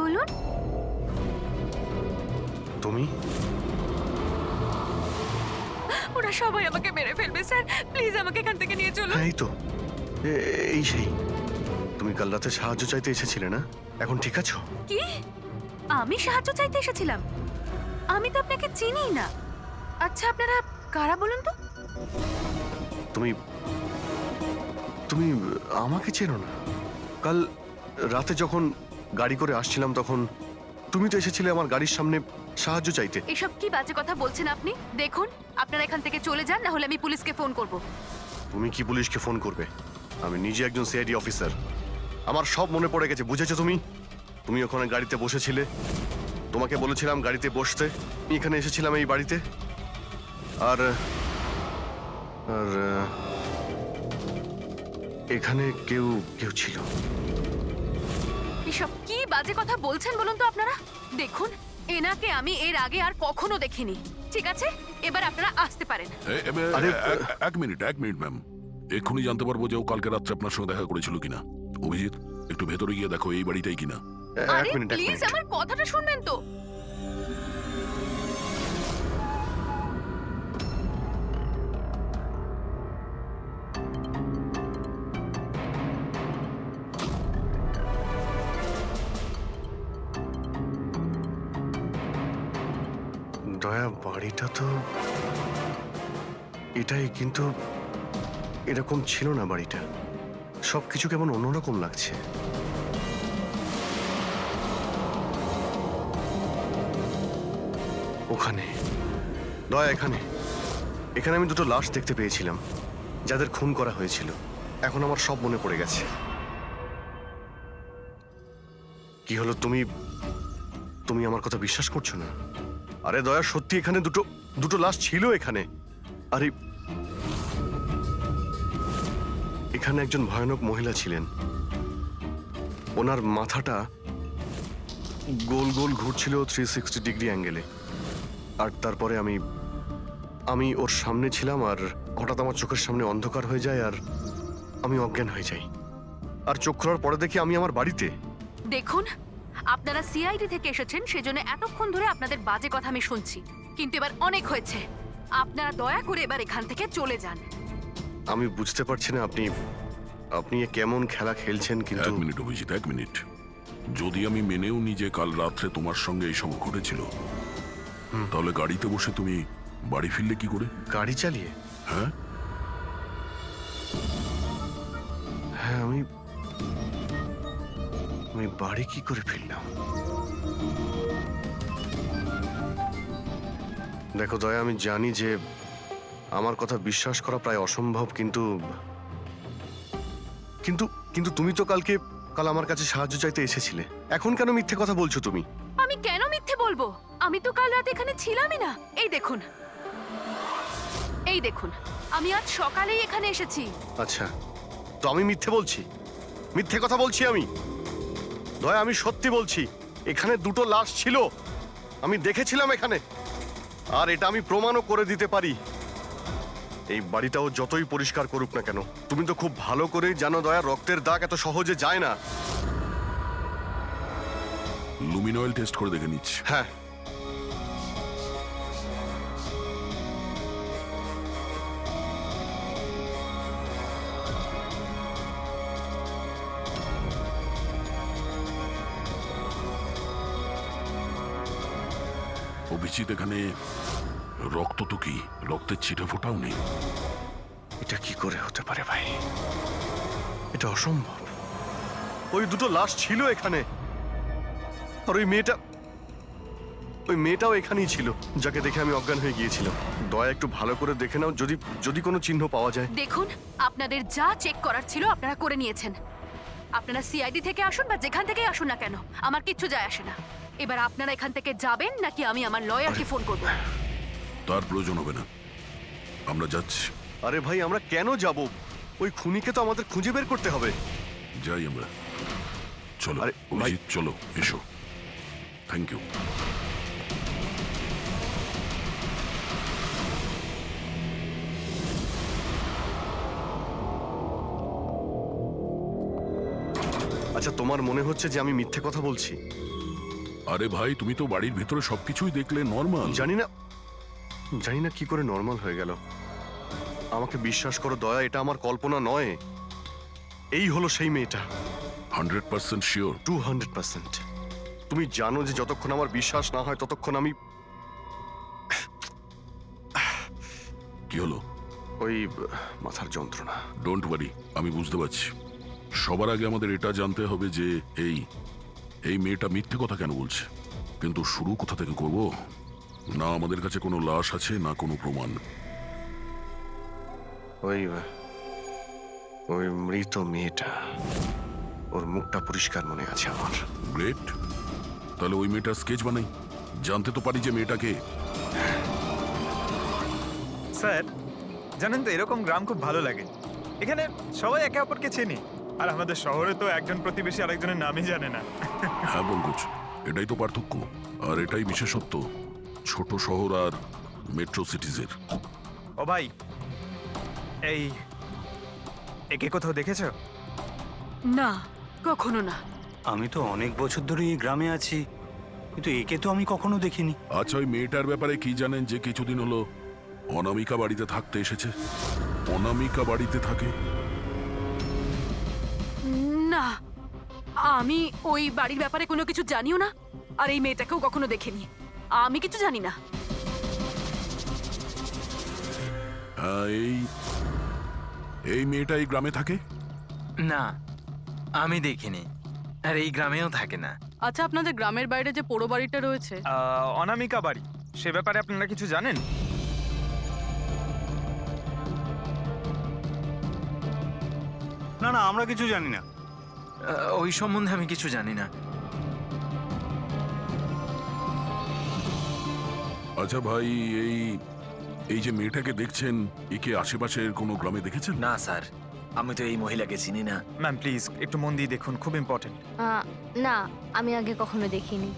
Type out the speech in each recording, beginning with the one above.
বলুন। তুমি? ওরা সবাই আমাকে মেরে ফেলবে স্যার, প্লিজ আমাকে এখান থেকে নিয়ে চলুন। হ্যাঁ, এই তো এই সেই। তুমি কাল রাতে সাহায্য চাইতে এসেছিলে না? এখন ঠিক আছো? কি? আমি সাহায্য চাইতে এসেছিলাম? আমি তো আপনাকে চিনিই না। আচ্ছা আপনারা কারা বলুন তো? তুমি তুমি আমাকে চেনো না? কাল রাতে যখন গাড়ি করে আসছিলাম তখন তুমি তো এসেছিলে আমার গাড়ির সামনে সাহায্য চাইতে। এসব কি বাজে কথা বলছেন আপনি? দেখুন আপনারা এখান থেকে চলে যান, না হলে আমি পুলিশকে ফোন করব। তুমি কি পুলিশকে ফোন করবে? আমি নিজে একজন সিআইডি অফিসার। আমার সব মনে পড়ে গেছে, বুঝেছো তুমি? তুমি ওখানে গাড়িতে বসেছিলে, তোমাকে বলেছিলাম গাড়িতে বসতে। আমি এখানে এসেছিলাম এই বাড়িতে, আর আর এখানে কেউ কেউ ছিল। এসব কি বাজে কথা বলছেন বলুন তো আপনারা? দেখুন এনাকে আমি এর আগে আর কখনো দেখিনি। ঠিক আছে, এবার আপনারা আসতে পারেন। আরে, এক মিনিট ম্যাম। এক্ষুনি জানতে পারবো যে ও কালকে রাত্রে আপনার সঙ্গে দেখা করেছিল কিনা। অভিজিৎ, একটু ভেতরে গিয়ে দেখো এই বাড়িটাই কিনা। আরে এক মিনিট। প্লিজ আমার কথাটা শুনবেন তো। দয়া, বাড়িটা তো এটাই, কিন্তু এরকম ছিল না বাড়িটা। সবকিছু কেমন অন্যরকম লাগছে। ওখানে দয়া, এখানে এখানে আমি দুটো লাশ দেখতে পেয়েছিলাম, যাদের খুন করা হয়েছিল। এখন আমার সব মনে পড়ে গেছে। কি হলো, তুমি তুমি আমার কথা বিশ্বাস করছো না? আরে দয়া, সত্যি এখানে দুটো লাশ ছিল এখানে। আরে এখানে একজন ভয়ানক মহিলা ছিলেন। ওনার মাথাটা গোল গোল ঘুরছিল 360 ডিগ্রি অ্যাঙ্গেলে। আর তারপরে আমি ওর সামনে ছিলাম, আর হঠাৎ আমার চোখের সামনে অন্ধকার হয়ে যায়, আর আমি অজ্ঞান হয়ে যাই। আর চোখ খোলার পরে দেখি আমি আমার বাড়িতে। দেখুন আপনারা সিআইডি থেকে এসেছেন, সেজন্য এতক্ষণ ধরে আপনাদের বাজে কথা আমি শুনছি, কিন্তু এবার অনেক হয়েছে। আপনারা দয়া করে এবার এখান থেকে চলে যান। আমি বুঝতে পারছি না আপনি এ কেমন খেলা খেলছেন, কিন্তু এক মিনিট অভিজিৎ, এক মিনিট। যদি আমি মেনেও নি যে কাল রাত্রে তোমার সঙ্গে এইসব ঘটেছিল, তাহলে গাড়িতে বসে তুমি বাড়ি ফিরলে কি করে? গাড়ি চালিয়ে? হ্যাঁ, হ্যাঁ, আমি বাড়ি কি করে ফিরলাম? দেখো দয়া, আমি জানি যে আমার কথা বিশ্বাস করা প্রায় অসম্ভব, কিন্তু কিন্তু কিন্তু তুমি তো কাল আমার কাছে সাহায্য চাইতে এসেছিলে। এখন কেন মিথ্যে কথা বলছো তুমি? আমি কেন মিথ্যে বলবো? আমি তো কাল রাতে এখানে ছিলামই না। এই দেখুন, এই দেখুন, আমি আজ সকালেই এখানে এসেছি। আচ্ছা, তো আমি মিথ্যে বলছি? মিথ্যে কথা বলছি আমি? দয়া, আমি সত্যি বলছি, এখানে দুটো লাশ ছিল। আমি দেখেছিলাম এখানে, আর এটা আমি প্রমাণও করে দিতে পারি। এই বাড়িটাও যতই পরিষ্কার করুক না কেন, তুমি তো খুব ভালো করেই জানো দয়া, রক্তের দাগ এত সহজে যায় না। লুমিনয়েল টেস্ট করে দেখে নিচ্ছি। হ্যাঁ, অভিজিৎ, এখানে রক্ত তো কি, রক্তের ছিটে ফোটাও নেই। এটা কি করে হতে পারে ভাই? এটা অসম্ভব। ওই দুটো লাশ ছিল এখানে, আর ওই মেয়েটাও এখানেই ছিল, যাকে দেখে আমি অজ্ঞান হয়ে গিয়েছিলাম। দয়া, একটু ভালো করে দেখে নাও, যদি কোনো চিহ্ন পাওয়া যায়। দেখুন আপনাদের যা চেক করার ছিল আপনারা করে নিয়েছেন। আপনারা সিআইডি থেকে আসুন বা যেখান থেকে আসুন না কেন, আমার কিচ্ছু যায় আসে না। এবার আপনারা এখান থেকে যাবেন, নাকি আমি আমার লয়ারকে ফোন করব? তার প্রয়োজন হবে না, আমরা যাচ্ছি। আরে ভাই, আমরা কেন যাব? ওই খুনিকে তো আমাদের খুঁজে বের করতে হবে। যাই আমরা, চলো। আরে, ভাই। অভিজিৎ চলো, এসো। Thank you. আচ্ছা, তোমার মনে হচ্ছে যে আমি মিথ্যে কথা বলছি? আরে ভাই, তুমি তো বাড়ির ভেতরে সবকিছুই দেখলে নর্মাল। জানি না কি করে নর্মাল হয়ে গেল। আমাকে বিশ্বাস করো দয়া, এটা আমার কল্পনা নয়। এই হলো সেই মেয়েটা। 100% শিওর? 200%। তুমি জানো যে যতক্ষণ আমার বিশ্বাস না হয় ততক্ষণ আমি কি হলো? ওই মাথার যন্ত্রণা। ডোন্ট ওয়ারি, আমি বুঝতে পারছি। সবার আগে আমাদের এটা জানতে হবে যে এই মেয়েটা মিথ্যে কথা কেন বলছে। কিন্তু শুরু কোথা থেকে করব? না আমাদের কাছে কোনো লাশ আছে, না কোনো প্রমাণ। ওই মৃত মেয়েটা, ওর মুখটা পরিষ্কার মনে আছে আমার। গ্রেট, তাহলে ওই মেয়েটার স্কেচ বানাই, জানতে তো পারি যে মেয়েটাকে। স্যার জানেন তো, এরকম গ্রাম খুব ভালো লাগে। এখানে সবাই একে অপরকে চেনে, আর আমাদের শহরে তো একজন প্রতিবেশী আরেকজনের নামই জানে না। হ্যাঁ পঙ্কজ, এটাই তো পার্থক্য, আর এটাই বিশেষত্ব ছোট শহর আর মেট্রো সিটিজের। ও ভাই, একে কোথাও দেখেছো? না, কখনো না। আমি তো অনেক বছর ধরে এই গ্রামে আছি, কিন্তু একে তো আমি কখনো দেখিনি। আচ্ছা, ওই মেয়েটার ব্যাপারে কি জানেন যে কিছুদিন হলো অনামিকা বাড়িতে থাকতে এসেছে? অনামিকা বাড়িতে থাকে? না, আমি ওই বাড়ির ব্যাপারে কোনো কিছু জানিও না, আর এই মেয়েটাকেও কখনো দেখিনি। আমি কিছু জানি না। হ্যাঁ, এই মেয়েটা এই গ্রামে থাকে? না, আমি দেখিনি, আর এই গ্রামেও থাকে না। আচ্ছা, আপনাদের গ্রামের বাইরে যে পোড়ো বাড়িটা রয়েছে, অনামিকা বাড়ি, সে ব্যাপারে আপনারা কিছু জানেন? না না, আমরা কিছু জানি না। ওই সম্বন্ধে আমি কিছু জানি না। আচ্ছা ভাই, এই যে মেয়েটাকে দেখছেন, একে আশেপাশের কোনো গ্রামে দেখেছেন? না স্যার, আমি তো এই মহিলাকে চিনি না। ম্যাম প্লিজ একটু মন দিয়ে দেখুন, খুব ইম্পর্টেন্ট। না, আমি আগে কখনো দেখিনি।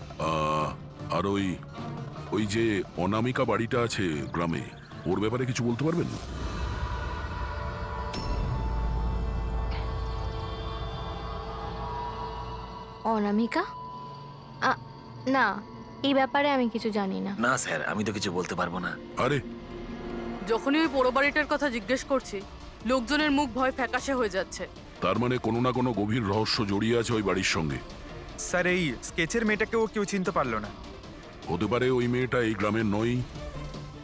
আর ওই যে অনামিকা বাড়িটা আছে গ্রামে, ওর ব্যাপারে কিছু বলতে পারবেন? অনামিকা? না, এই ব্যাপারে আমি কিছু জানি না। না স্যার, আমি তো কিছু বলতে পারবো না। আরে যখনই ওই পোড়ো বাড়িটার কথা জিজ্ঞেস করছি, লোকজনের মুখ ভয় ফ্যাকাশে হয়ে যাচ্ছে। তার মানে কোনো না কোনো গভীর রহস্য জড়িয়ে আছে ওই বাড়ির সঙ্গে। স্যার এই স্কেচের মেয়েটাকেও কেউ চিনতে পারলো না। হতে পারে ওই মেয়েটা এই গ্রামের নয়।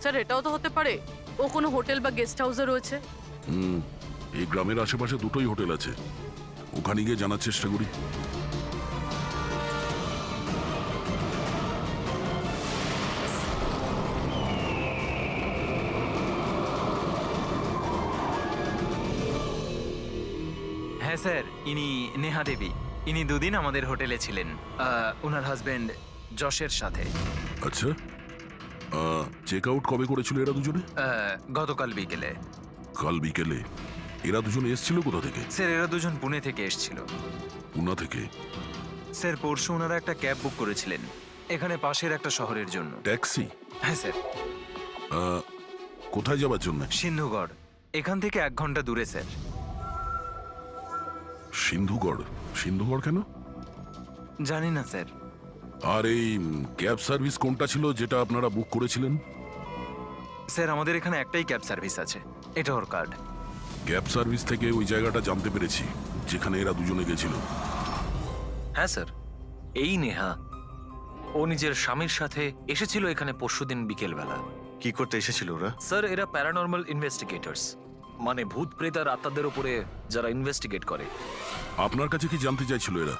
স্যার, এটাও তো হতে পারে ও কোনো হোটেল বা গেস্ট হাউসে রয়েছে। এই গ্রামের আশেপাশে দুটোই হোটেল আছে, ওখানে গিয়ে জানার চেষ্টা করি। হ্যাঁ স্যার, ইনি নেহা দেবী। ইনি দুদিন আমাদের হোটেলে ছিলেন, ওনার হাজবেন্ড যশের সাথে। আচ্ছা, চেক আউট কবে করেছিল এরা দুজনে? গতকাল বিকেলে। কাল বিকেলে? এরা দুজনে এসেছিল কোথা থেকে? স্যার, এরা দুজন পুনে থেকে এসেছিল। পুনা থেকে? স্যার, পরশু ওনারা একটা ক্যাব বুক করেছিলেন এখানে পাশের একটা শহরের জন্য। ট্যাক্সি? হ্যাঁ স্যার। কোথায় যাবার জন্য? সিন্ধুগড়, এখান থেকে 1 ঘন্টা দূরে স্যার। সিন্ধুগড়? সিন্ধুগড় কেন? জানি না স্যার। আর এই ক্যাব সার্ভিস কোনটা ছিল যেটা আপনারা বুক করেছিলেন? স্যার, আমাদের এখানে একটাই ক্যাব সার্ভিস আছে, এটা ওর কার্ড। ক্যাব সার্ভিস থেকে ওই জায়গাটা জানতে পেরেছি যেখানে এরা দুজনে গেছিল। হ্যাঁ স্যার, এই নেহা ও নিজের স্বামীর সাথে এসেছিল এখানে পরশুদিন বিকেলবেলা। কি করতে এসেছিল ওরা? স্যার, এরা প্যারানর্মাল ইনভেস্টিগেটরস, মানে ভূত প্রেত আর আত্মাদের উপরে যারা ইনভেস্টিগেট করে। আপনার কাছে কি জানতে চাইছিল এরা?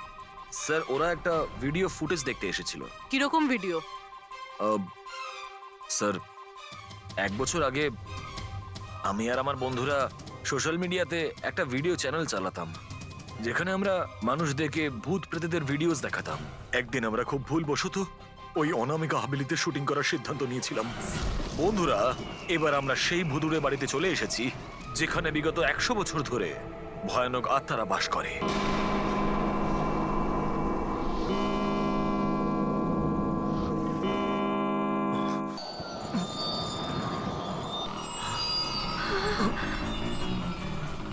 স্যার, ওরা একটা ভিডিও ফুটেজ দেখতে এসেছিল। কিরকম ভিডিও? স্যার, 1 বছর আগে আমি আর আমার বন্ধুরা সোশ্যাল মিডিয়াতে একটা ভিডিও চ্যানেল চালাতাম, যেখানে আমরা মানুষদেরকে ভূত প্রেতদের ভিডিওস দেখাতাম। একদিন আমরা খুব ভুলবশত ওই অনামিকা হাভেলিতে শুটিং করার সিদ্ধান্ত নিয়েছিলাম। বন্ধুরা, এবার আমরা সেই ভুতুড়ে বাড়িতে চলে এসেছি যেখানে বিগত 100 বছর ধরে ভয়ানক আত্মারা বাস করে।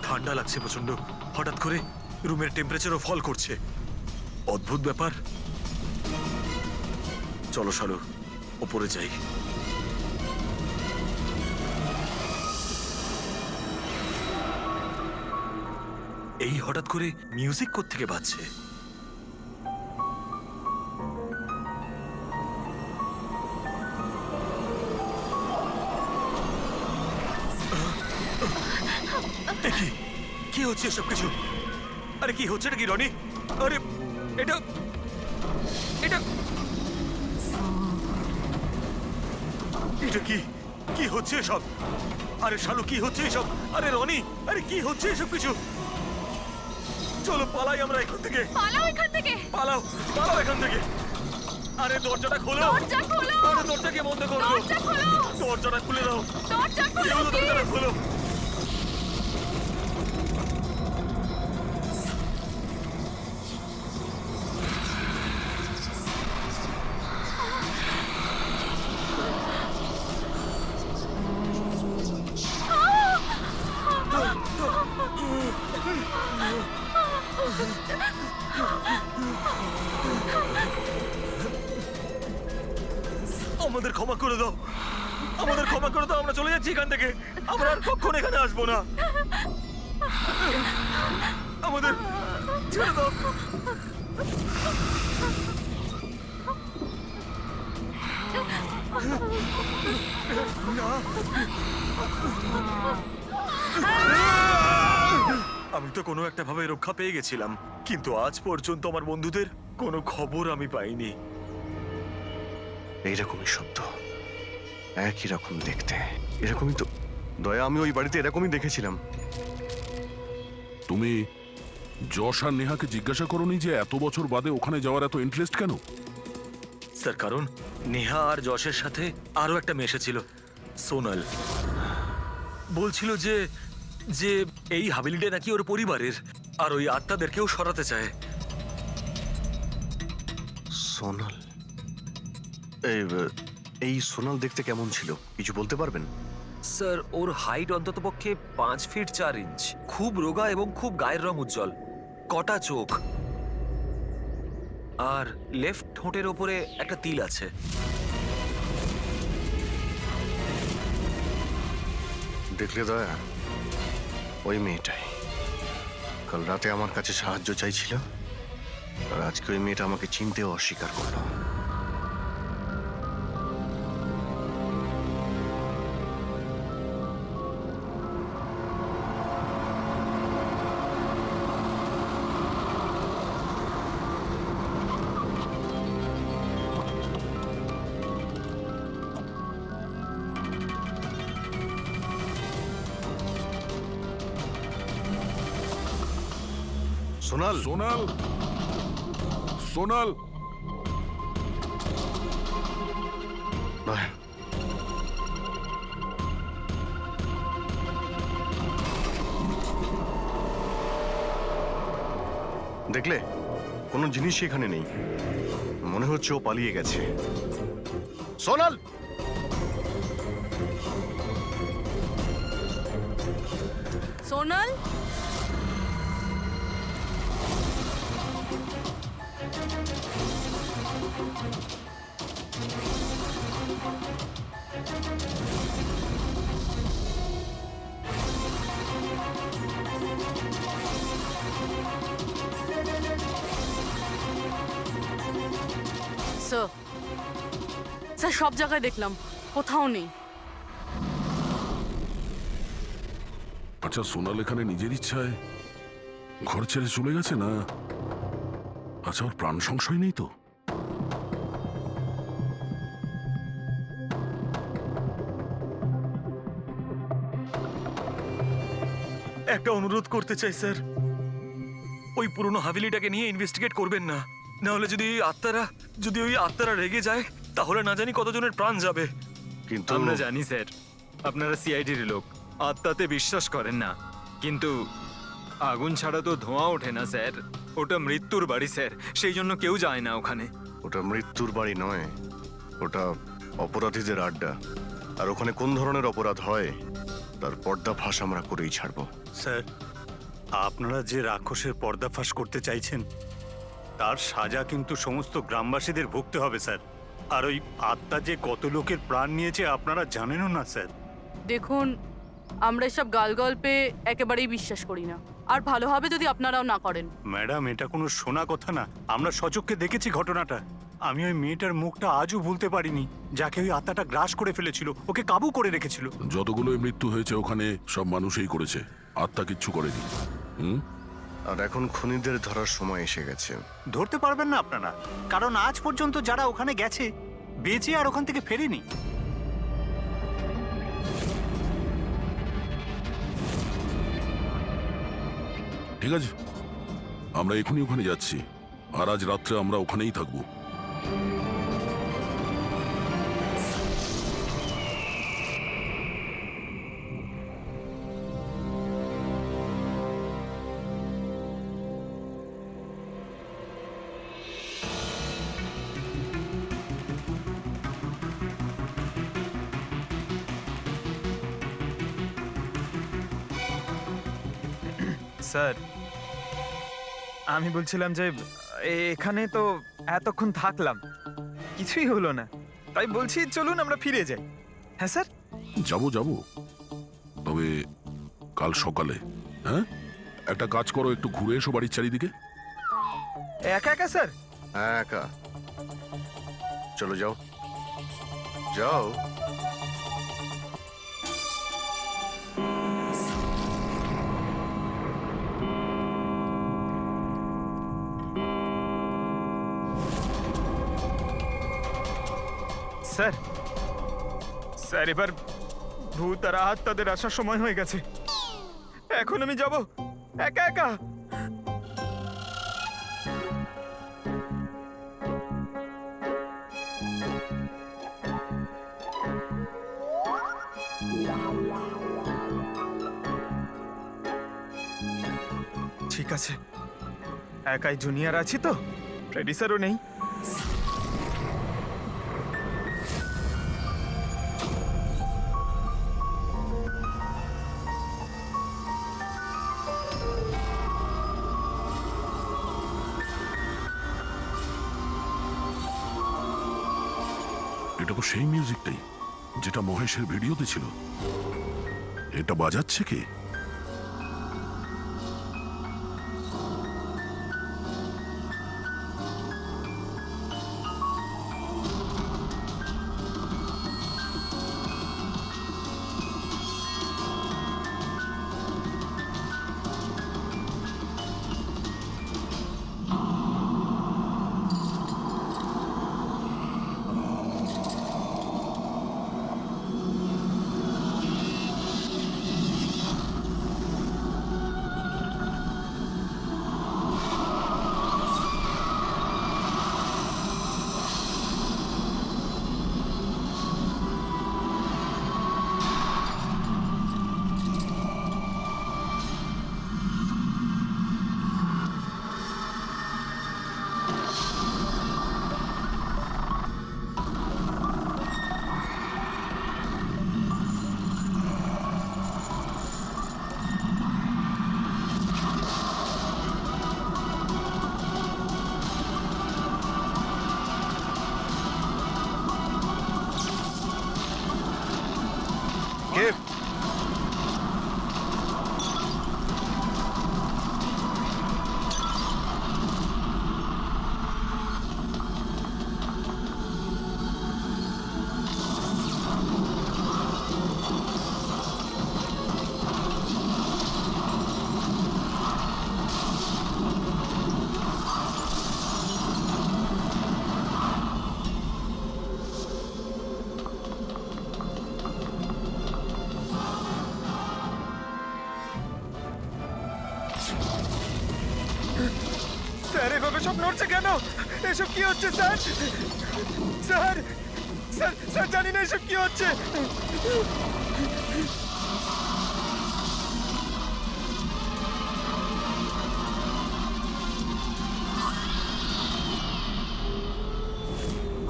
ঠান্ডা লাগছে প্রচন্ড, হঠাৎ করে রুমের টেম্পারেচারও ফল করছে। অদ্ভুত ব্যাপার। চলো শালু, ওপরে যাই। এই হঠাৎ করে মিউজিক কোত্থেকে বাজছে? এ কি? কি হচ্ছে এসব কিছু? আরে কি হচ্ছে নাকি রনি? আরে এটা এটা এটা কি কি হচ্ছে এসব? আরে শালু কি হচ্ছে এসব? আরে রনি, আরে কি হচ্ছে এসব কিছু? চলো পালাই আমরা এখান থেকে। পালাও এখান থেকে। পালাও, পালাও এখান থেকে। আরে দরজাটা খোলো। দরজা খোলো। আরে দরজাকে বন্ধ করো। দরজা খোলো। দরজাটা খুলে দাও। দরজা কি খোলো, হলো? দরজাটা please। খোলো। আমাদের ক্ষমা করে দাও, আমাদের ক্ষমা করে দাও। আমরা চলে যাচ্ছি এখান থেকে। আমরা আর কখনো এখানে আসবো না। আমাদের ছেড়ে দাও। না। আমি তো কোনো একটা ভাবে রক্ষা পেয়ে গেছিলাম, কিন্তু আজ পর্যন্ত আমার বন্ধুদের কোনো খবর আমি পাইনি। এইরকমই শব্দ, একই রকম দেখতে, এরকমই তো। দয়া, আমি ওই বাড়িতে এরকমই দেখেছিলাম। তুমি যশ আর নেহাকে জিজ্ঞাসা করোনি যে এত বছর বাদে ওখানে যাওয়ার এত ইন্টারেস্ট কেন? স্যার, কারণ নেহা আর যশের সাথে আরো একটা মেয়ে এসেছিল, সোনাল। বলছিল যে যে এই হাভেলিটা নাকি ওর পরিবারের, আর ওই আত্মাদেরকেও সরাতে চায়। সোনাল? এই সোনাল দেখতে কেমন ছিল, কিছু বলতে পারবেন? স্যার, ওর হাইট অন্ততপক্ষে 5 ফিট 4 ইঞ্চ, খুব রোগা এবং খুব গায়ের রং উজ্জ্বল, কটা চোখ, আর লেফট ঠোঁটের ওপরে একটা তিল আছে। দেখলে দয়া, ওই মেয়েটাই কাল রাতে আমার কাছে সাহায্য চাইছিল, আর আজকে ওই মেয়েটা আমাকে চিনতেও অস্বীকার করলো। সোনাল, সোনাল, সোনাল। দয়া, দেখলে কোনো জিনিসই এখানে নেই, মনে হচ্ছে ও পালিয়ে গেছে। সোনাল! সোনাল, স্যার, স্যার সব জায়গায় দেখলাম, কোথাও নেই। আচ্ছা, সোনাল এখানে নিজের ইচ্ছায় ঘর ছেড়ে চলে গেছে না? আচ্ছা, ওর প্রাণ সংশয় নেই তো? একটা অনুরোধ করতে চাই স্যার, ওই পুরনো হাভেলিটাকে নিয়ে ইনভেস্টিগেট করবেন না। না হলে যদি ওই আত্মারা রেগে যায়, তাহলে না জানি কতজনের প্রাণ যাবে। কিন্তু আমরা জানি স্যার, আপনারা সিআইডির লোক, আত্মাতে বিশ্বাস করেন না, কিন্তু আগুন ছাড়া তো ধোঁয়া ওঠে না স্যার। ওটা মৃত্যুর বাড়ি স্যার, সেই জন্য কেউ যায় না ওখানে। ওটা মৃত্যুর বাড়ি নয়, ওটা অপরাধীদের আড্ডা। আর ওখানে কোন ধরনের অপরাধ হয় তার পর্দাফাঁস আমরা করেই ছাড়বো। স্যার, আপনারা যে রাক্ষসের পর্দাফাঁস করতে চাইছেন তার সাজা কিন্তু সমস্ত গ্রামবাসীদের ভুগতে হবে স্যার। আর ওই আত্মা যে কত লোকের প্রাণ নিয়েছে আপনারা জানেনও না স্যার। দেখুন, আমরা এসব গালগল্পে একেবারেই বিশ্বাস করি না, আর ভালো হবে যদি আপনারাও না করেন। ম্যাডাম, এটা কোনো শোনা কথা না, আমরা সচক্ষে দেখেছি ঘটনাটা। আমি ওই মেয়েটার মুখটা আজও ভুলতে পারিনি, যাকে ওই আত্মাটা গ্রাস করে ফেলেছিল, ওকে কাবু করে রেখেছিল। যতগুলোই মৃত্যু হয়েছে ওখানে সব মানুষই করেছে, আত্মা কিচ্ছু করেনি। হুম। আর এখন খুনিদের ধরার সময় এসে গেছে। ধরতে পারবেন না আপনারা, কারণ আজ পর্যন্ত যারা ওখানে গেছে বেঁচে আর ওখান থেকে ফেরেনি। ঠিক আছে, আমরা এখনই ওখানে যাচ্ছি, আর আজ রাত্রে আমরা ওখানেই থাকবো। স্যার, আমি বলছিলাম যে এখানে তো এতক্ষণ থাকলাম, কিছুই হলো না, তাই বলছি চলুন আমরা ফিরে যাই। হ্যাঁ স্যার। যাবো যাবো, তবে কাল সকালে। হ্যাঁ, একটা কাজ করো, একটু ঘুরে এসো বাড়ির চারিদিকে। একা একা স্যার? হ্যাঁ, একা। চলো যাও যাও। স্যার, স্যার এবার ভূত আর আত্মাদের আসার সময় হয়ে গেছে, এখন আমি যাব একা একা। ঠিক আছে, একাই জুনিয়র আছি তো, ফ্রেডি স্যারও নেই। এটা তো সেই মিউজিকটাই যেটা মহেশের ভিডিওতে ছিল। এটা বাজাচ্ছে কে? কে? স্যার এভাবে সব নড়ছে কেন? এসব কি হচ্ছে স্যার? স্যার স্যার স্যার জানি না এসব কি হচ্ছে।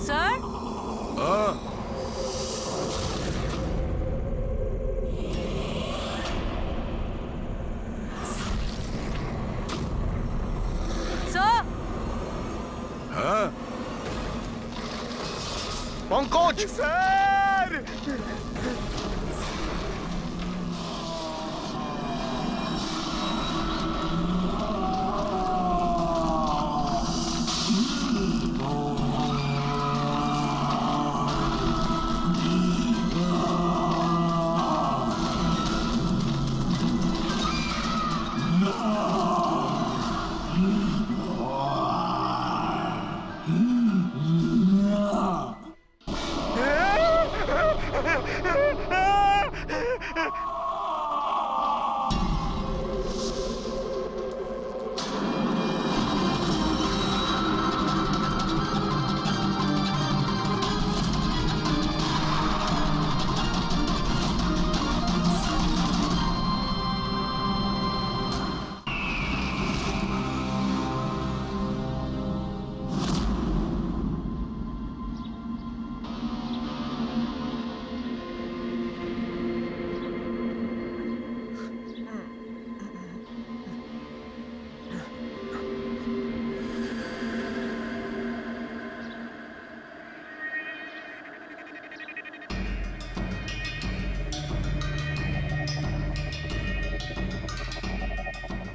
স্যার, স্যার, হ্যাঁ, পঙ্কজ! স্যার!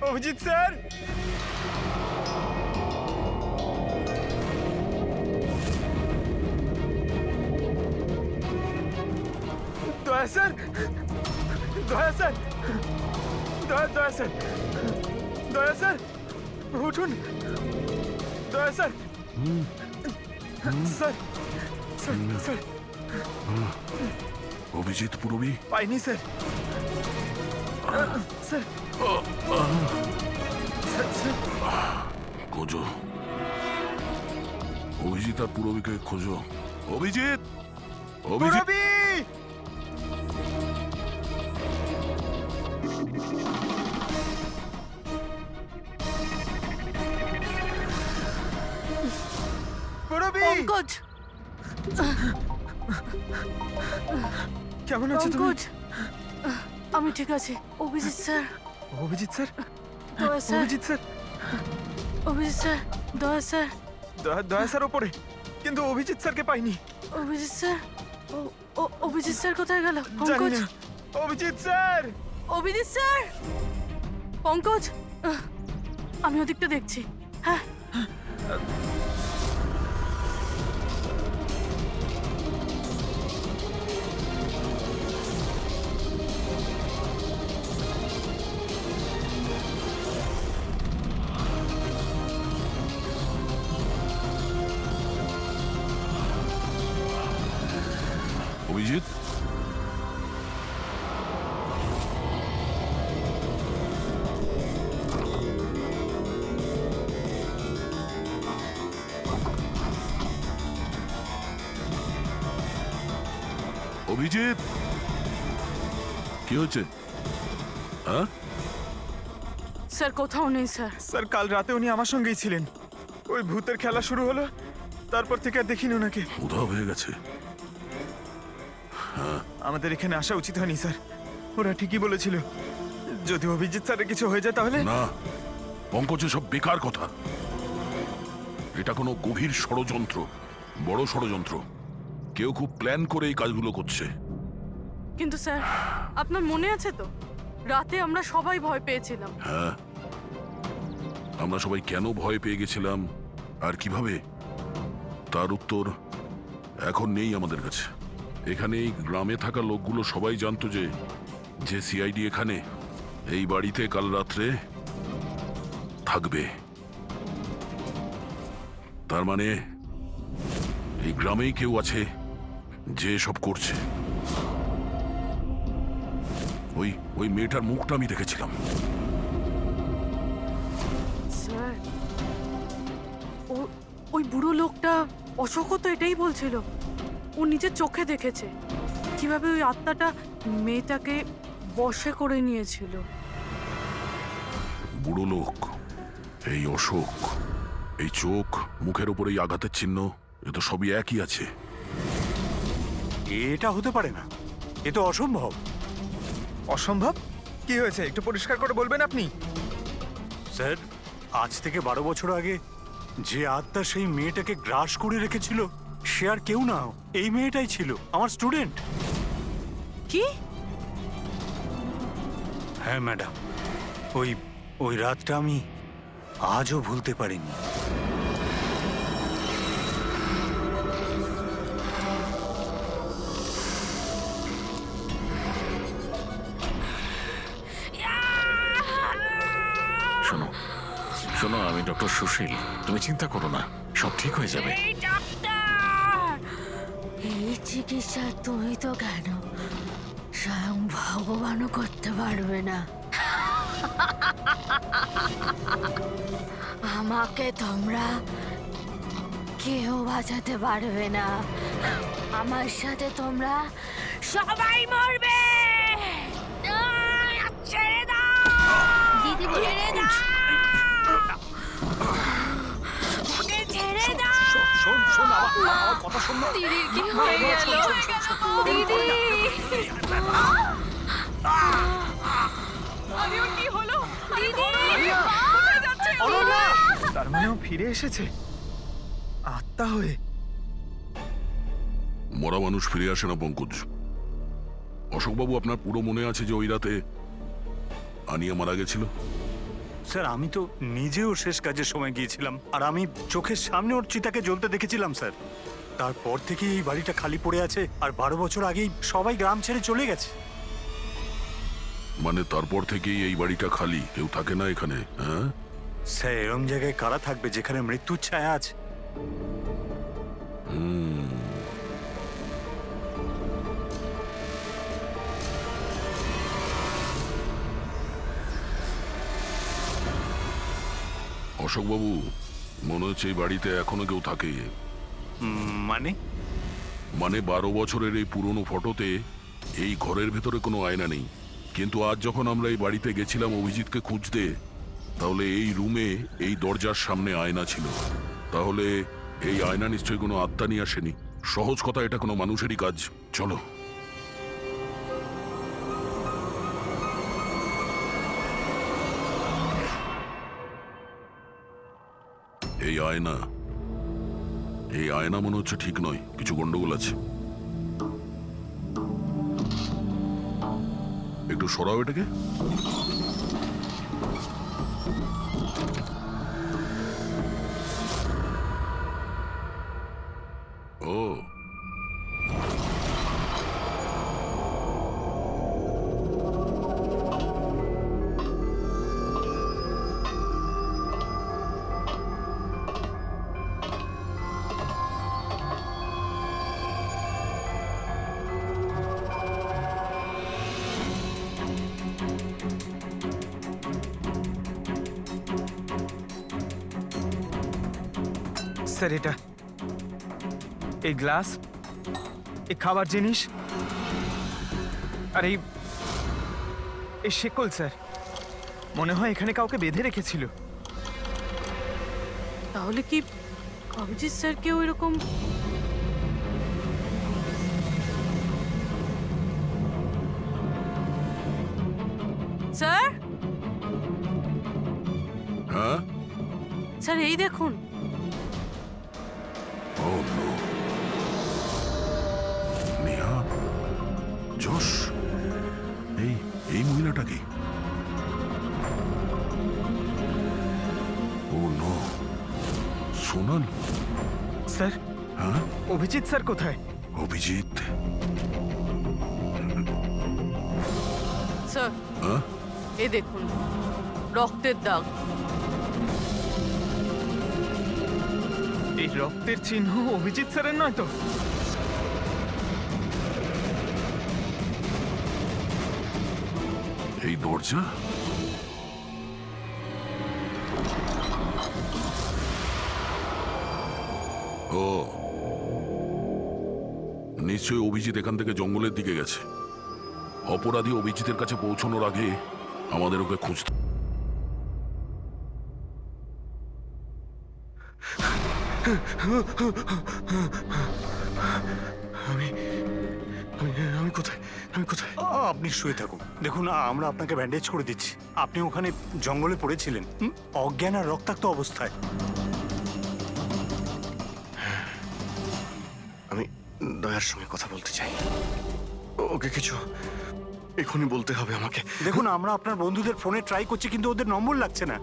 অভিজিৎ স্যার! দয়া স্যার! দয়া স্যার! দয়া স্যার! দয়া স্যার! উঠুন! দয়া sir! Sir! Sir! Sir! Abhijit Purabi? পাইনি স্যার। স্যার! স্যার! স্যার! খোঁজো, অভিজিৎ আর পুরবীকে খোঁজো। অভিজিৎ! অভিজিৎ! পুরবী! পুরবী! পঙ্কজ! কেমন আছো তুমি? পঙ্কজ! আমি ঠিক আছি। অভিজিৎ স্যার! অভিজিৎ স্যার! দয়া sir! Abhijit sir! Abhijit sir! দয়া স্যার! দয়া স্যার ওপরে, কিন্তু অভিজিৎ স্যারকে পাইনি। অভিজিৎ স্যার! অভিজিৎ স্যার কোথায় গেল? জানি পঙ্কজ! না। অভিজিৎ স্যার! অভিজিৎ স্যার! পঙ্কজ! আমি ওদিকটা দেখছি। হ্যাঁ। অভিজিৎ? অভিজিৎ, কি হচ্ছে? হ্যাঁ? স্যার কোথাও নেই স্যার। স্যার, কাল রাতে উনি আমার সঙ্গেই ছিলেন। ওই ভূতের খেলা শুরু হলো, তারপর থেকে আর দেখিনি ওনাকে। উধাও হয়ে গেছে। আমাদের এখানে আসা উচিত হয়নি স্যার। ওরা ঠিকই বলেছিল, যদি অভিজিৎ স্যারের কিছু হয়ে যায় তাহলে। না, পঙ্কজে সব বেকার কথা। এটা কোনো গভীর ষড়যন্ত্র, বড় ষড়যন্ত্র। কেউ খুব প্ল্যান করে এই কাজগুলো করছে। কিন্তু স্যার, আপনার মনে আছে তো রাতে আমরা সবাই ভয় পেয়েছিলাম? হ্যাঁ, আমরা সবাই কেন ভয় পেয়ে গেছিলাম আর কিভাবে, তার উত্তর এখন নেই আমাদের কাছে। এখানে এই গ্রামে থাকা লোকগুলো সবাই জানতো যে সিআইডি এখানে এই বাড়িতে কাল রাত্রে থাকবে। তার মানে এই গ্রামেই কেউ আছে যে সব করছে। ওই মেয়েটার মুখটা আমি দেখেছিলাম। স্যার, ওই বুড়ো লোকটা অশোকও তো এটাই বলছিল। ও নিজের চোখে দেখেছে কিভাবে ওই আত্মাটা মেয়েটাকে বশে করে নিয়েছিল। বুড়ো লোক, এই অশোক, এই চোখ, মুখের উপর এই আঘাতের চিহ্ন, এ তো সবই একই আছে। এটা হতে পারে না, এ তো অসম্ভব। অসম্ভব? কি হয়েছে একটু পরিষ্কার করে বলবেন আপনি? স্যার, আজ থেকে 12 বছর আগে যে আত্মা সেই মেয়েটাকে গ্রাস করে রেখেছিল, সে আর কেউ না, এই মেয়েটাই ছিল আমার স্টুডেন্ট। কি? হ্যাঁ ম্যাডাম, ওই ওই রাতটা আমি আজও ভুলতে পারিনি। শোনো শোনো, আমি ডক্টর সুশীল, তুমি চিন্তা করো না, সব ঠিক হয়ে যাবে। এই চিকিৎসা তুমি তো কেন, স্বয়ং ভগবানও করতে পারবে না। আমাকে তোমরা কেউ বাঁচাতে পারবে না। আমার সাথে তোমরা সবাই মরবে। ছেড়ে দাও দিদি, ছেড়ে দাও, ওকে ছেড়ে দাও। শোন শোন, আমার কথা শোন না। দিদির কি হয়ে গেল? দিদি, আরে ওর কি হলো? দিদি, কোথায় যাচ্ছে ও? তার মানে ও ফিরে এসেছে আত্মা হয়ে। মরা মানুষ ফিরে আসে না পঙ্কজ। অশোকবাবু, আপনার পুরো মনে আছে যে ওই রাতে আনিয়া মারা গেছিল? স্যার, আমি তো নিজেও শেষ কাজের সময় গিয়েছিলাম, আর আমি চোখের সামনে ওর চিতাকে জ্বলতে দেখেছিলাম স্যার। তারপর থেকে এই বাড়িটা খালি পড়ে আছে, আর 12 বছর আগেই সবাই গ্রাম ছেড়ে চলে গেছে। মানে তারপর থেকেই এই বাড়িটা খালি, কেউ থাকে না এখানে? হ্যাঁ স্যার, এরম জায়গায় কারা থাকবে যেখানে মৃত্যুর ছায়া আছে? অশোকবাবু, মনে হচ্ছে এই বাড়িতে এখনো কেউ থাকে। মানে? মানে 12 বছরের এই পুরনো ফটোতে এই ঘরের ভেতরে কোনো আয়না নেই, কিন্তু আজ যখন আমরা এই বাড়িতে গেছিলাম অভিজিৎকে খুঁজতে, তাহলে এই রুমে এই দরজার সামনে আয়না ছিল। তাহলে এই আয়না নিশ্চয়ই কোনো আত্মা নিয়ে আসেনি। সহজ কথা, এটা কোনো মানুষেরই কাজ। চলো। এই আয়না, এই আয়না মনে হচ্ছে ঠিক নয়, কিছু গন্ডগোল আছে। একটু সরাও এটাকে। ও, স্যার, এটা এই গ্লাস, এই খাবার জিনিস, আর এই শেকল স্যার, মনে হয় এখানে কাউকে বেঁধে রেখেছিল। তাহলে কি অভিজিৎ স্যার কেউ এরকম? স্যার, হ্যাঁ? স্যার এই দেখুন। ও নো। নেহা, যশ, এই মহিলাটা কি? ও নো, সোনাল। স্যার, হ্যাঁ? অভিজিৎ স্যার কোথায়? অভিজিৎ? স্যার, হ্যাঁ? এই দেখুন, রক্তের দাগ। এই রক্তের চিহ্ন অভিজিৎ স্যারের নয় তো? এই দরজা? ও, নিশ্চয়ই অভিজিৎ এখান থেকে জঙ্গলের দিকে গেছে। অপরাধী অভিজিতের কাছে পৌঁছানোর আগে আমাদের ওকে খুঁজতে। আমি আমি কোথায়? আমি কোথায়? আপনি শুয়ে থাকুন, দেখুন আমরা আপনাকে ব্যান্ডেজ করে দিচ্ছি। আপনি ওখানে জঙ্গলে পড়েছিলেন, অজ্ঞান আর রক্তাক্ত অবস্থায়। আমি দয়ার সঙ্গে কথা বলতে চাই। ওকে কিছু এখনই বলতে হবে আমাকে। দেখুন, আমরা আপনার বন্ধুদের ফোনে ট্রাই করছি, কিন্তু ওদের নম্বর লাগছে না।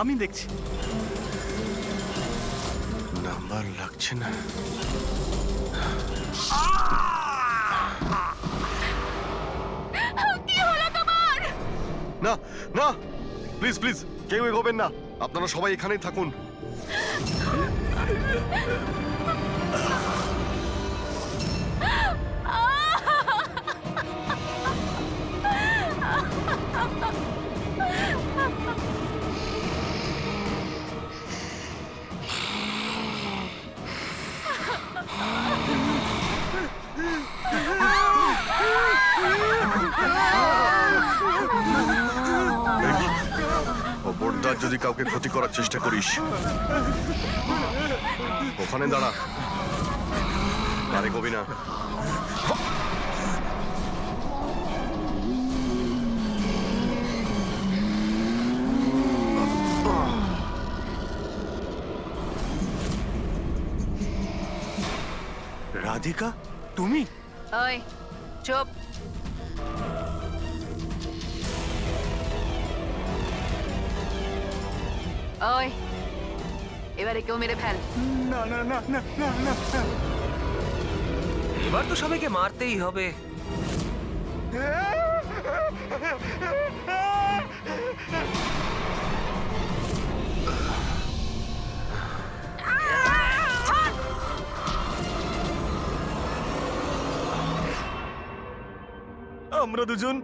আমি দেখছি। নাম্বার লাগছে না। কি হলো তোমার? না না, প্লিজ প্লিজ কেউ এগোবেন না, আপনারা সবাই এখানেই থাকুন। খবরদার যদি কাউকে ক্ষতি করার চেষ্টা করিস, ওখানে দাঁড়া, আরে কবি না। রাধিকা, তুমি? ওই চুপ। ওই এবারে কেউ মেরে ফেল। না না না না না না না। এবার তো সবাইকে মারতেই হবে। আমরা দুজন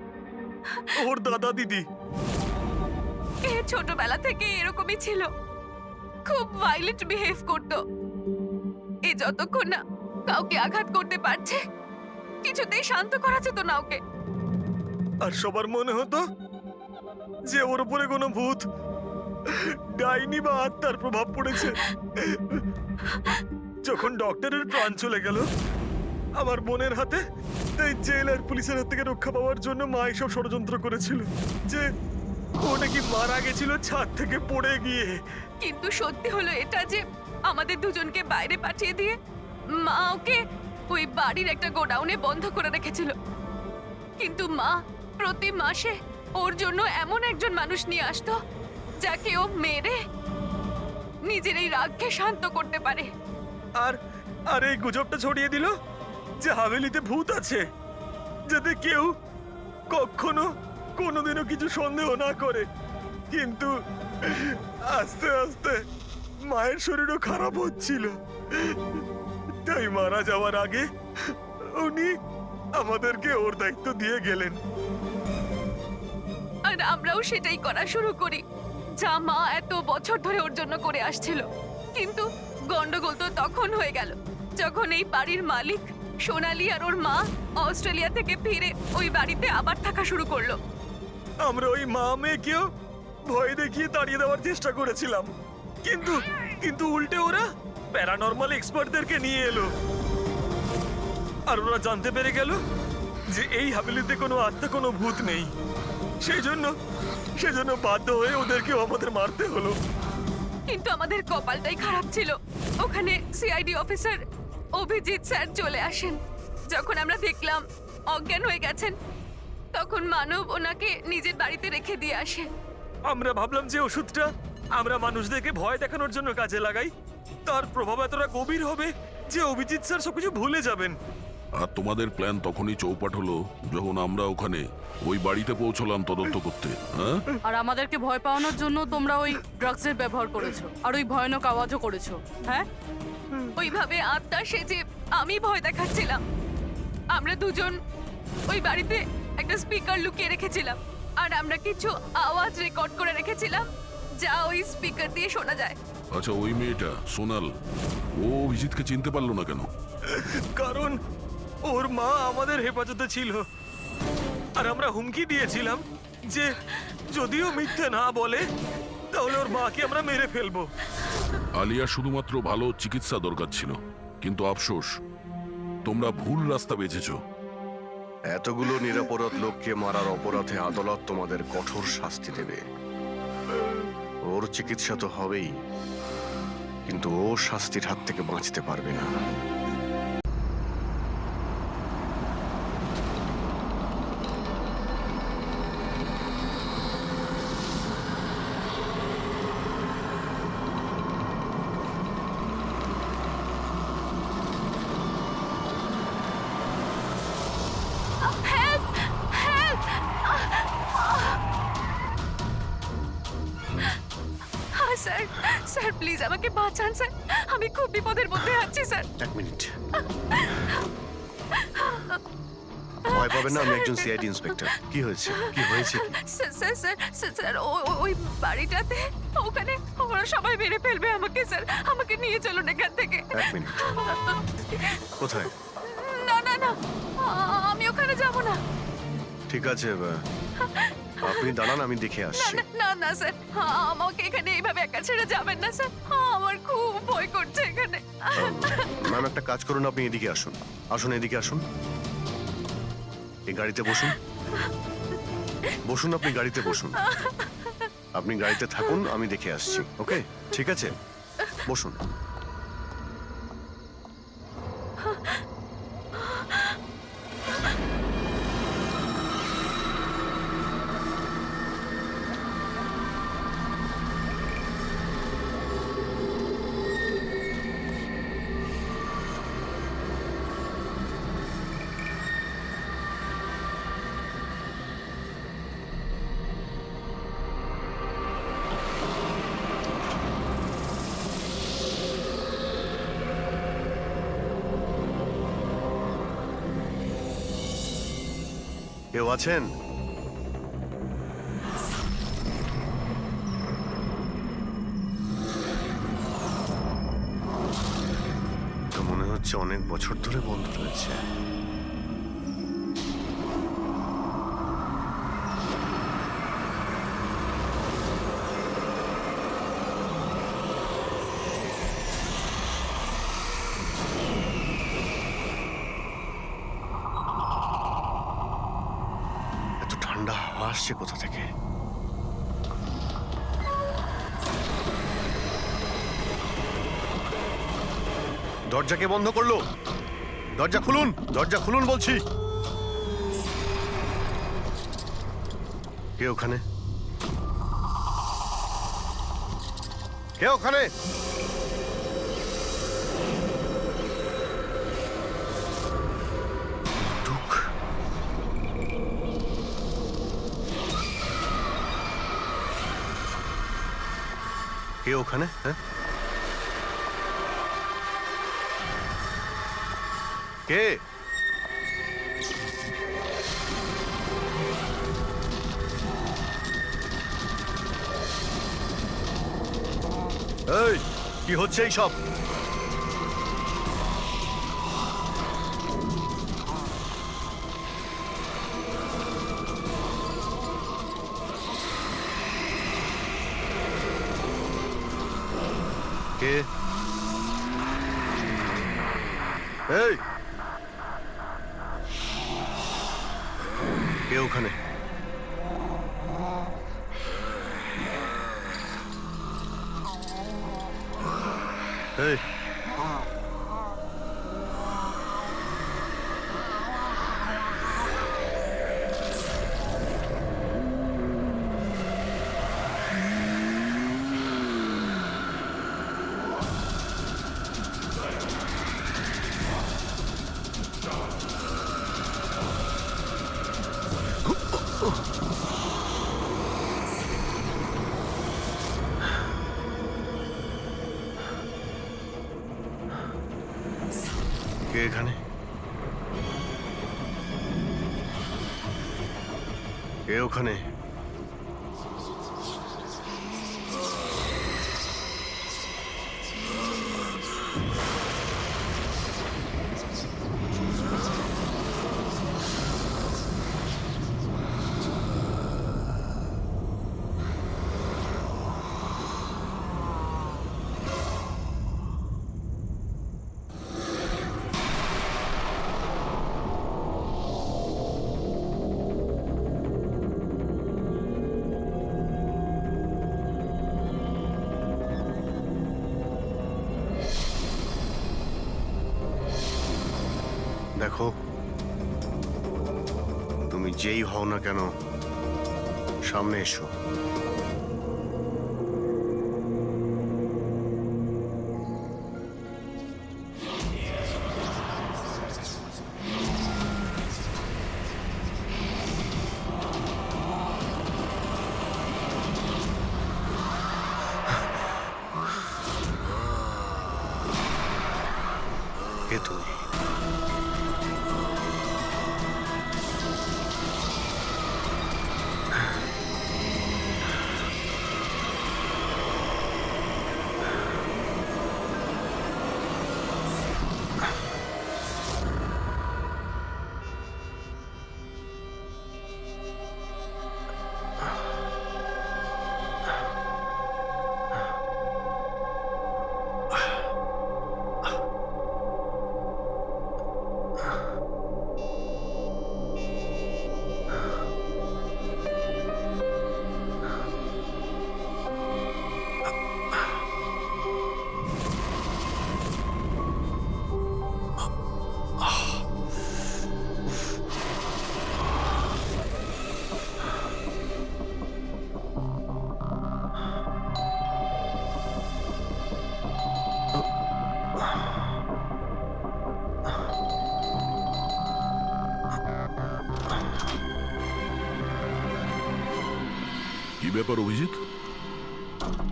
ওর দাদা দিদি। এ ছোটবেলা থেকে এরকমই ছিল, খুব ভাইলেন্ট বিহেভ করতো। এ যতক্ষণ না কাউকে আঘাত করতে পারছে, কিছুতেই শান্ত করা যেত না ওকে। আর সবার মনে হতো যে ওর উপরে কোনো ভূত, ডাইনি বা আত্মার প্রভাব পড়েছে। যখন ডক্টরের প্রাণ চলে গেল আমার বোনের হাতে, তাই জেল আর পুলিশের হাত থেকে রক্ষা পাওয়ার জন্য মা এসব ষড়যন্ত্র করেছিল যে ও নাকি মারা গেছিল ছাদ থেকে পড়ে গিয়ে। কিন্তু সত্যি হলো এটা যে আমাদের দুজনকে বাইরে পাঠিয়ে দিয়ে মা ওকে ওই বাড়ির একটা গোডাউনে বন্ধ করে রেখেছিল। কিন্তু মা প্রতি মাসে ওর জন্য এমন একজন মানুষ নিয়ে আসতো যাকে ও মেরে নিজের এই রাগকে শান্ত করতে পারে। আর আর এই গুজবটা ছড়িয়ে দিল যে হাভেলিতে ভূত আছে, যাতে কেউ কখনো কোনোদিনও কিছু সন্দেহ না করে। কিন্তু আস্তে আস্তে মায়ের শরীরও খারাপ হচ্ছিল, তাই মারা যাওয়ার আগে উনি আমাদেরকে ওর দায়িত্ব দিয়ে গেলেন। আর আমরাও সেটাই করা শুরু করি যা মা এত বছর ধরে ওর জন্য করে আসছিল। কিন্তু গন্ডগোল তো তখন হয়ে গেল যখন এই বাড়ির মালিক সোনালি আর ওর মা অস্ট্রেলিয়া থেকে ফিরে ওই বাড়িতে আবার থাকা শুরু করলো। আমরা ওই মা মেয়েকেও ভয় দেখিয়ে তাড়িয়ে দেওয়ার চেষ্টা করেছিলাম, কিন্তু কিন্তু উল্টে ওরা প্যারানর্মাল এক্সপার্টদেরকে নিয়ে এলো। আর ওরা জানতে পেরে গেল যে এই হাভেলিতে কোনো আত্মা, কোনো ভূত নেই। সেজন্য বাধ্য হয়ে ওদেরকেও আমাদের মারতে হলো। কিন্তু আমাদের কপালটাই খারাপ ছিল, ওখানে সিআইডি অফিসার অভিজিৎ স্যার চলে আসেন। যখন আমরা দেখলাম অজ্ঞান হয়ে গেছেন, তখন মানব ওনাকে নিজের বাড়িতে রেখে দিয়ে আসে। আমরা ভাবলাম যে ওষুধটা আমরা মানুষদেরকে ভয় দেখানোর জন্য কাজে লাগাই, তার প্রভাব এতটা গভীর হবে যে অভিজিৎ স্যার সবকিছু ভুলে যাবেন। আর তোমাদের প্ল্যান তখনই চৌপাট হলো যখন আমরা ওখানে ওই বাড়িতে পৌঁছলাম তদন্ত করতে। হ্যাঁ, আর আমাদেরকে ভয় পাওয়ানোর জন্য তোমরা ওই ড্রাগসের ব্যবহার করেছো আর ওই ভয়ানক আওয়াজও করেছো। হ্যাঁ, ওইভাবে আত্মা সেজে আমি ভয় দেখাচ্ছিলাম। আমরা দুজন ওই বাড়িতে একটা স্পিকার লুকিয়ে রেখেছিলাম, আর আমরা কিছু আওয়াজ রেকর্ড করে রেখেছিলাম যা ওই স্পিকার দিয়ে শোনা যায়। আচ্ছা, ওই মেয়েটা সোনাল, ও অভিজিৎকে চিনতে পারলো না কেন? কারণ ওর মা আমাদের হেফাজতে ছিল, আর আমরা হুমকি দিয়েছিলাম যে যদিও মিথ্যে না বলে তাহলে ওর মাকে আমরা মেরে ফেলবো। আলিয়া শুধুমাত্র ভালো চিকিৎসা দরকার ছিল, কিন্তু আফসোস তোমরা ভুল রাস্তা বেছেছো। এতগুলো নিরাপরাধ লোককে মারার অপরাধে আদালত তোমাদের কঠোর শাস্তি দেবে। ওর চিকিৎসা তো হবেই, কিন্তু ও শাস্তির হাত থেকে বাঁচতে পারবে না। স্যার স্যার প্লিজ আমাকে বাঁচান স্যার, আমি খুব বিপদের মধ্যে আছি স্যার। এক মিনিট, ভয় পাবেন না, আমি একজন সিআইডি ইন্সপেক্টর। কি হয়েছে, কি হয়েছে কি? Sir sir sir sir, sir ওই বাড়িটাতে ওখানে ওরা সবাই মেরে ফেলবে আমাকে স্যার, আমাকে নিয়ে চলুন এখান থেকে। এক মিনিট, কোথায়? না না না, আমি ওখানে যাব না। ঠিক আছে, আপনি দাঁড়ান, আমি দেখে না আসছি। না না না স্যার, আমাকে এখানে এইভাবে একা ছেড়ে যাবেন না স্যার, আমার খুব ভয় করছে এখানে। ম্যাম, একটা কাজ করুন, আপনি এদিকে আসুন। আসুন, এদিকে আসুন, এই গাড়িতে বসুন। বসুন, আপনি গাড়িতে বসুন। আপনি গাড়িতে থাকুন, আমি দেখে আসছি। ওকে, ঠিক আছে, বসুন। কেউ আছেন? তো মনে হচ্ছে অনেক বছর ধরে বন্ধ রয়েছে। এত ঠান্ডা হাওয়া আসছে কোথা থেকে? দরজা কে বন্ধ করলো? দরজা খুলুন, দরজা খুলুন বলছি। কে ওখানে? কে ওখানে? ঢুক। কে ওখানে? হ্যাঁ, কে? এই, কি হচ্ছে এই সব? কে? এই, কে ওখানে? এই, কে এখানে? কে ওখানে? দেখো, তুমি যেই হও না কেন, সামনে এসো। কে তুমি? কি ব্যাপার অভিজিৎ?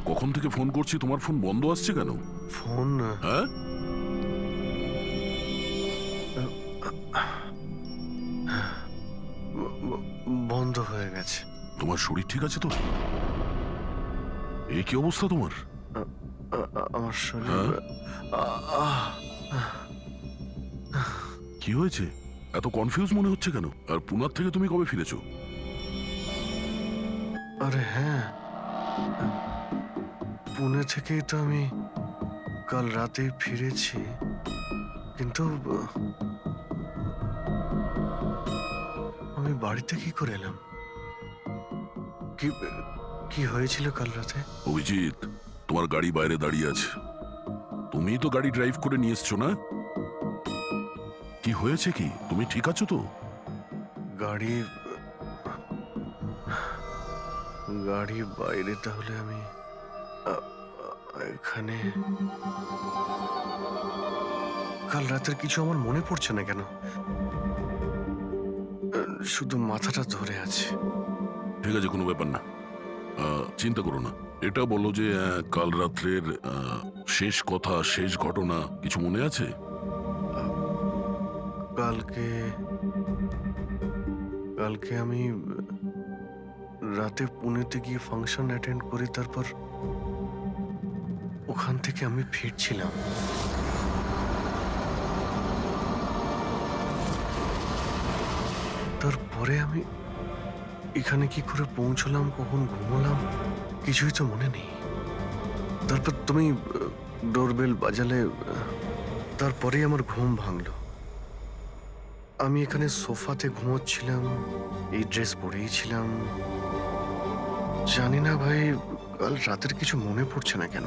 কখন থেকে ফোন করছি, তোমার ফোন বন্ধ আসছে কেন? ফোন হ্যাঁ, বন্ধ হয়ে গেছে। তোমার শরীর ঠিক আছে তো? এই কি অবস্থা তোমার? আমার শরীর হ্যাঁ? কি হয়েছে? এত কনফিউজ মনে হচ্ছে কেন? আর পুনার থেকে তুমি কবে ফিরেছো? আরে হ্যাঁ, পুনে থেকেই তো আমি কাল রাতে ফিরেছি, কিন্তু আমি বাড়িতে কি করে এলাম? কি কি হয়েছিল কাল রাতে? অভিজিৎ, তোমার গাড়ি বাইরে দাঁড়িয়ে আছে, তুমিই তো গাড়ি ড্রাইভ করে নিয়ে এসছো না? কি হয়েছে কি? তুমি ঠিক আছো তো? গাড়ি গাড়ি বাইরে, তাহলে আমি এখানে? কাল রাতের কিছু আমার মনে পড়ছে না কেন, শুধু মাথাটা ধরে আছে। ঠিক আছে, কোনো ব্যাপার না, চিন্তা করো না। এটা বলো যে কাল রাত্রের শেষ কথা, শেষ ঘটনা কিছু মনে আছে? কালকে কালকে আমি রাতে পুনেতে গিয়ে ফাংশন অ্যাটেন্ড করি, তারপর ওখান থেকে আমি ফিরছিলাম। তারপরে আমি এখানে কি করে পৌঁছলাম, কখন ঘুমোলাম, কিছুই তো মনে নেই। তারপর তুমি ডোরবেল বাজালে, তারপরেই আমার ঘুম ভাঙলো। আমি এখানে সোফাতে ঘুমোচ্ছিলাম, এই ড্রেস পরেই ছিলাম। জানি না ভাই, কাল রাতের কিছু মনে পড়ছে না কেন।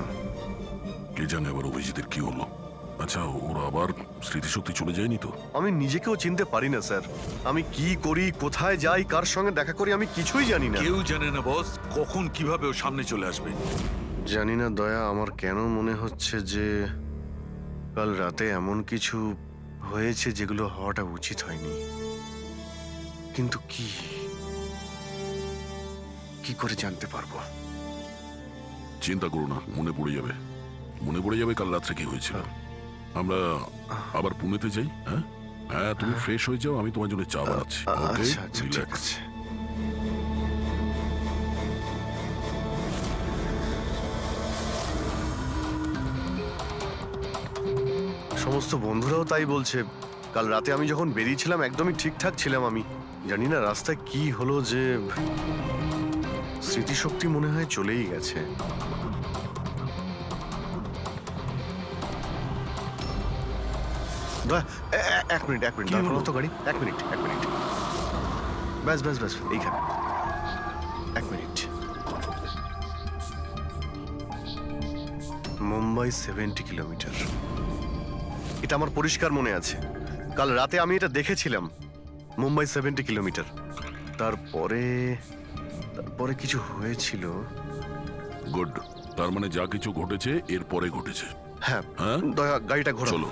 কে জানে আবার অভিজিতের কি হলো। আচ্ছা, ওরা আবার স্মৃতিশক্তি চলে যায়নি তো? আমি নিজেকেও চিনতে পারি না স্যার। আমি কি করি, কোথায় যাই, কার সঙ্গে দেখা করি, আমি কিছুই জানি না। কেউ জানে না বস, কখন কিভাবে ও সামনে চলে আসবে। জানি না দয়া, আমার কেন মনে হচ্ছে যে কাল রাতে এমন কিছু হয়েছে যেগুলো হওয়াটা উচিত হয়নি। কিন্তু কি কি করে জানতে পারবো? চিন্তা করো না, মনে পড়ে যাবে, মনে পড়ে যাবে কাল রাত্রে কি হয়েছিল। আমরা আবার পুনেতে যাই। হ্যাঁ হ্যাঁ, তুমি ফ্রেশ হয়ে যাও, আমি তোমার জন্য চা বানাচ্ছি। ওকে, আচ্ছা আচ্ছা, ঠিক রিল্যাক্স। আছে। সমস্ত বন্ধুরাও তাই বলছে। কাল রাতে আমি যখন বেরিয়েছিলাম একদমই ঠিকঠাক ছিলাম। আমি জানি না রাস্তায় কি হলো যে স্মৃতিশক্তি মনে হয় চলেই গেছে। এক মিনিট দাঁড় করাও তো গাড়ি। এক মিনিট ব্যাস এইখানে। এক মিনিট। মুম্বাই 70 কিলোমিটার, এটা আমার পরিষ্কার মনে আছে। কাল রাতে আমি এটা দেখেছিলাম, মুম্বাই 70 কিলোমিটার। তারপরে তারপরে কিছু হয়েছিল। গুড, তার মানে যা কিছু ঘটেছে এরপরে ঘটেছে। হ্যাঁ, হ্যাঁ? দয়া গাড়িটা ঘোরাও। চলো।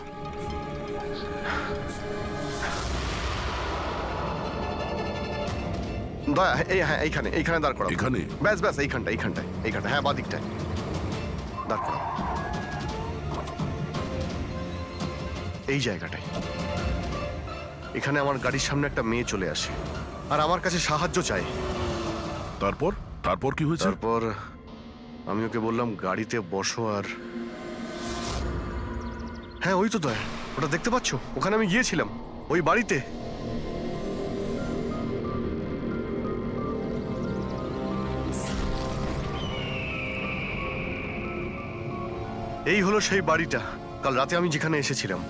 দয়া, হ্যাঁ এইখানে দাঁড় করাও। এখানে? ব্যাস এইখানটায়, হ্যাঁ বাদিকটায় দাঁড় করাও, এই জায়গাটায়। এখানে আমার গাড়ির সামনে একটা মেয়ে চলে আসে আর আমার কাছে সাহায্য চায়। তারপর কি হয়েছে? তারপর আমি ওকে বললাম গাড়িতে বসো, আর হ্যাঁ ওই তো দয়া, ওটা দেখতে পাচ্ছ? ওখানে আমি গিয়েছিলাম, ওই বাড়িতে। এই হলো সেই বাড়িটা কাল রাতে আমি যেখানে এসেছিলাম।